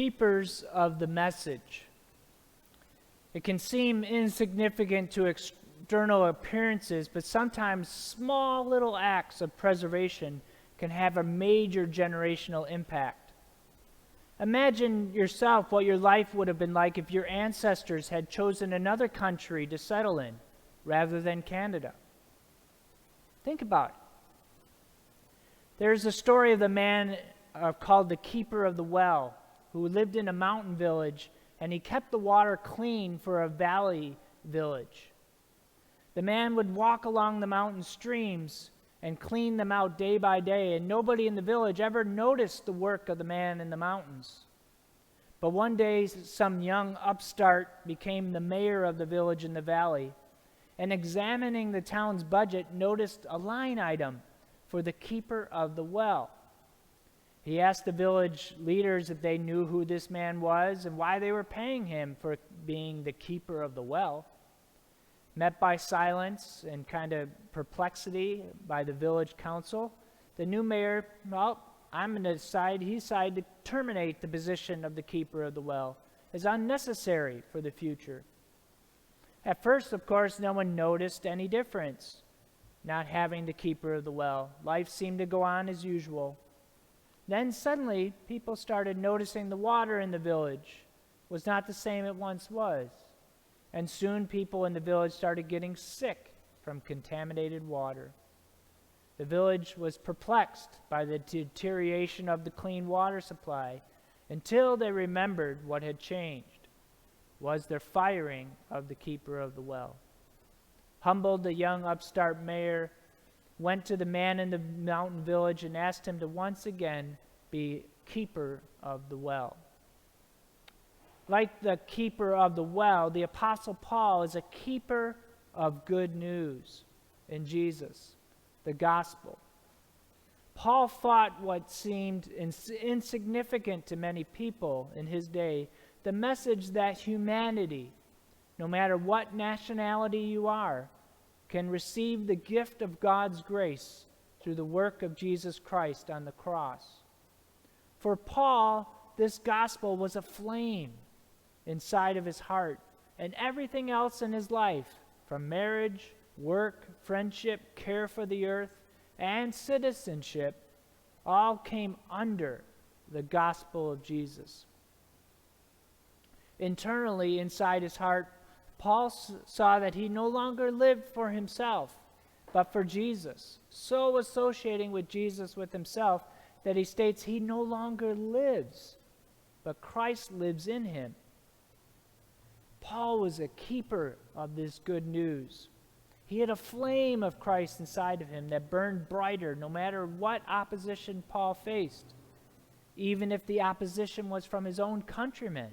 keepers of the message. It can seem insignificant to external appearances, but sometimes small little acts of preservation can have a major generational impact. Imagine yourself what your life would have been like if your ancestors had chosen another country to settle in rather than Canada. Think about it. There's a story of the man called the Keeper of the Well, who lived in a mountain village, and he kept the water clean for a valley village. The man would walk along the mountain streams and clean them out day by day, and nobody in the village ever noticed the work of the man in the mountains. But one day, some young upstart became the mayor of the village in the valley, and examining the town's budget, noticed a line item for the keeper of the well. He asked the village leaders if they knew who this man was and why they were paying him for being the keeper of the well. Met by silence and kind of perplexity by the village council, the new mayor, he decided to terminate the position of the keeper of the well as unnecessary for the future. At first, of course, no one noticed any difference, not having the keeper of the well. Life seemed to go on as usual. Then suddenly, people started noticing the water in the village was not the same it once was. And soon people in the village started getting sick from contaminated water. The village was perplexed by the deterioration of the clean water supply until they remembered what had changed was their firing of the keeper of the well. Humbled, the young upstart mayor went to the man in the mountain village and asked him to once again be keeper of the well. Like the keeper of the well, the Apostle Paul is a keeper of good news in Jesus, the gospel. Paul fought what seemed insignificant to many people in his day, the message that humanity, no matter what nationality you are, can receive the gift of God's grace through the work of Jesus Christ on the cross. For Paul, this gospel was a flame inside of his heart, and everything else in his life, from marriage, work, friendship, care for the earth, and citizenship, all came under the gospel of Jesus. Internally, inside his heart, Paul saw that he no longer lived for himself, but for Jesus, so associating with Jesus with himself that he states he no longer lives, but Christ lives in him. Paul was a keeper of this good news. He had a flame of Christ inside of him that burned brighter no matter what opposition Paul faced, even if the opposition was from his own countrymen,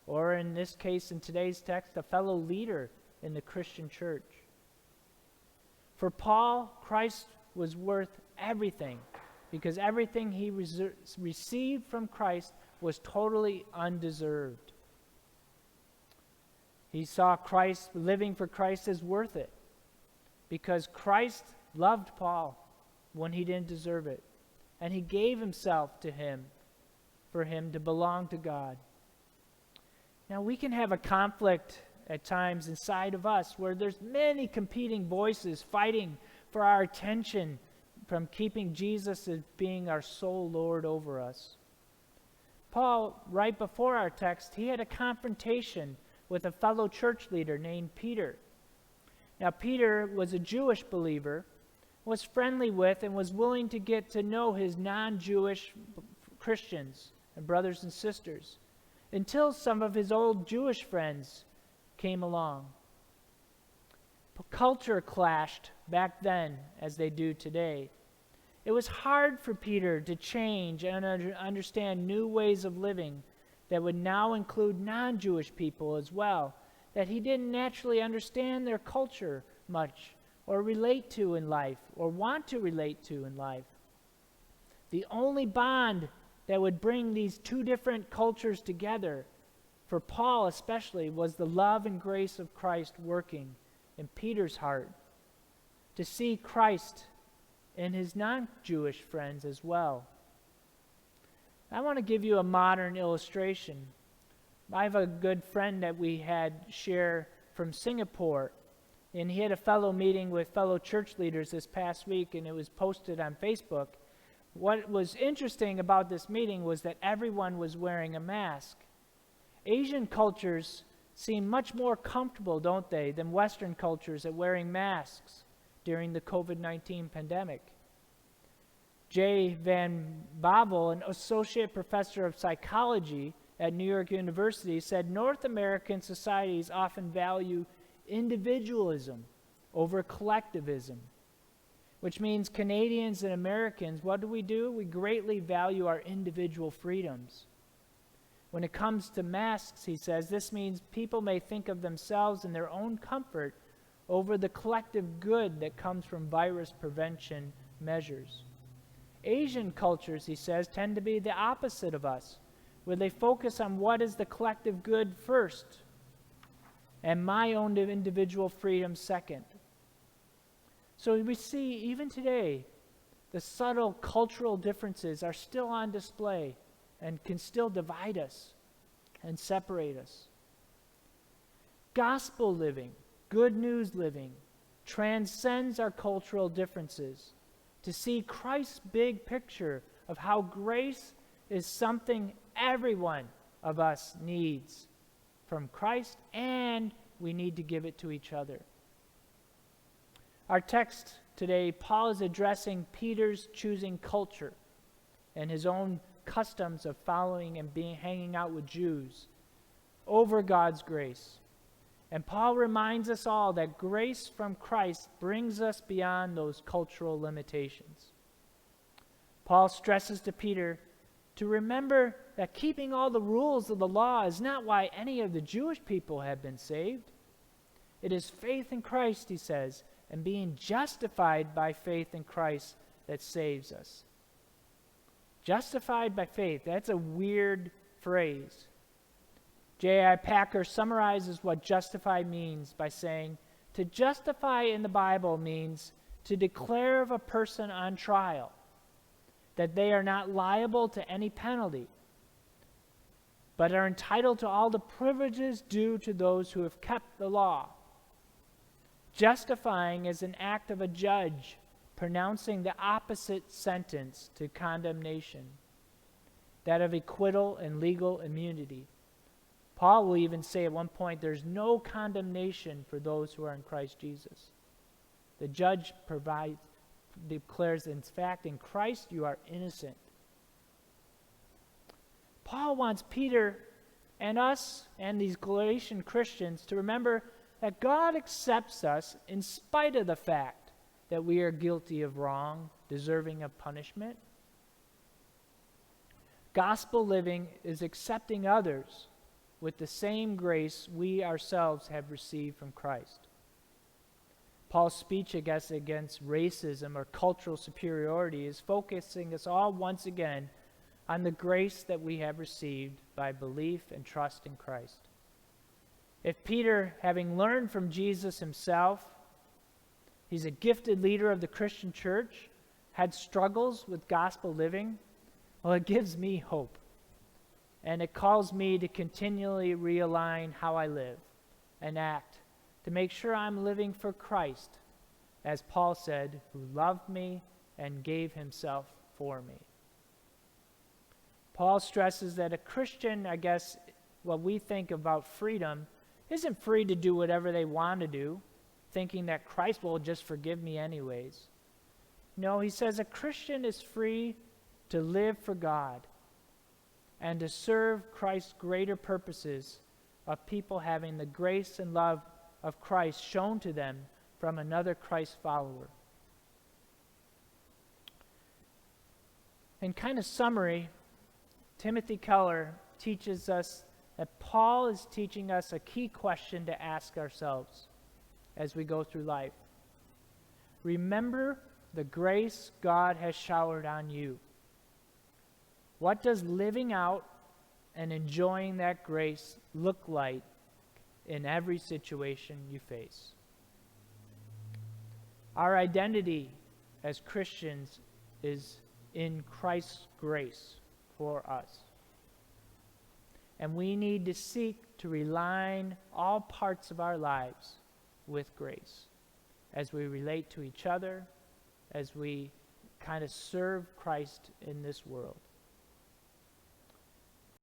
or in this case, in today's text, a fellow leader in the Christian church. For Paul, Christ was worth everything, because everything he received from Christ was totally undeserved. He saw Christ, living for Christ, as worth it, because Christ loved Paul when he didn't deserve it, and he gave himself to him for him to belong to God. Now, we can have a conflict at times inside of us where there's many competing voices fighting for our attention from keeping Jesus as being our sole Lord over us. Paul, right before our text, he had a confrontation with a fellow church leader named Peter. Now, Peter was a Jewish believer, was friendly with and was willing to get to know his non-Jewish Christians and brothers and sisters, until some of his old Jewish friends came along. Culture clashed back then as they do today. It was hard for Peter to change and understand new ways of living that would now include non-Jewish people as well, that he didn't naturally understand their culture much or relate to in life or want to relate to in life. The only bond that would bring these two different cultures together, for Paul especially, was the love and grace of Christ working in Peter's heart, to see Christ in his non-Jewish friends as well. I want to give you a modern illustration. I have a good friend that we had share from Singapore, and he had a fellow meeting with fellow church leaders this past week, and it was posted on Facebook. What was interesting about this meeting was that everyone was wearing a mask. Asian cultures seem much more comfortable, don't they, than Western cultures at wearing masks during the COVID-19 pandemic. Jay Van Bavel, an associate professor of psychology at New York University, said North American societies often value individualism over collectivism, which means Canadians and Americans, what do? We greatly value our individual freedoms. When it comes to masks, he says, this means people may think of themselves and their own comfort over the collective good that comes from virus prevention measures. Asian cultures, he says, tend to be the opposite of us, where they focus on what is the collective good first and my own individual freedom second. So we see, even today, the subtle cultural differences are still on display and can still divide us and separate us. Gospel living, good news living, transcends our cultural differences to see Christ's big picture of how grace is something every one of us needs from Christ, and we need to give it to each other. Our text today, Paul is addressing Peter's choosing culture and his own customs of following and hanging out with Jews over God's grace. And Paul reminds us all that grace from Christ brings us beyond those cultural limitations. Paul stresses to Peter to remember that keeping all the rules of the law is not why any of the Jewish people have been saved. It is faith in Christ, he says, and being justified by faith in Christ that saves us. Justified by faith, that's a weird phrase. J.I. Packer summarizes what justify means by saying, to justify in the Bible means to declare of a person on trial that they are not liable to any penalty, but are entitled to all the privileges due to those who have kept the law. Justifying is an act of a judge pronouncing the opposite sentence to condemnation, that of acquittal and legal immunity. Paul will even say at one point, there's no condemnation for those who are in Christ Jesus. The judge declares, in fact, in Christ you are innocent. Paul wants Peter and us and these Galatian Christians to remember that God accepts us in spite of the fact that we are guilty of wrong, deserving of punishment. Gospel living is accepting others with the same grace we ourselves have received from Christ. Paul's speech, I guess, against racism or cultural superiority is focusing us all once again on the grace that we have received by belief and trust in Christ. If Peter, having learned from Jesus himself, he's a gifted leader of the Christian church, had struggles with gospel living, well, it gives me hope. And it calls me to continually realign how I live and act to make sure I'm living for Christ, as Paul said, who loved me and gave himself for me. Paul stresses that a Christian, I guess, what we think about freedom, isn't free to do whatever they want to do, thinking that Christ will just forgive me anyways. No, he says a Christian is free to live for God and to serve Christ's greater purposes of people having the grace and love of Christ shown to them from another Christ follower. In kind of summary, Timothy Keller teaches us that Paul is teaching us a key question to ask ourselves as we go through life. Remember the grace God has showered on you. What does living out and enjoying that grace look like in every situation you face? Our identity as Christians is in Christ's grace for us. And we need to seek to realign all parts of our lives with grace as we relate to each other, as we kind of serve Christ in this world.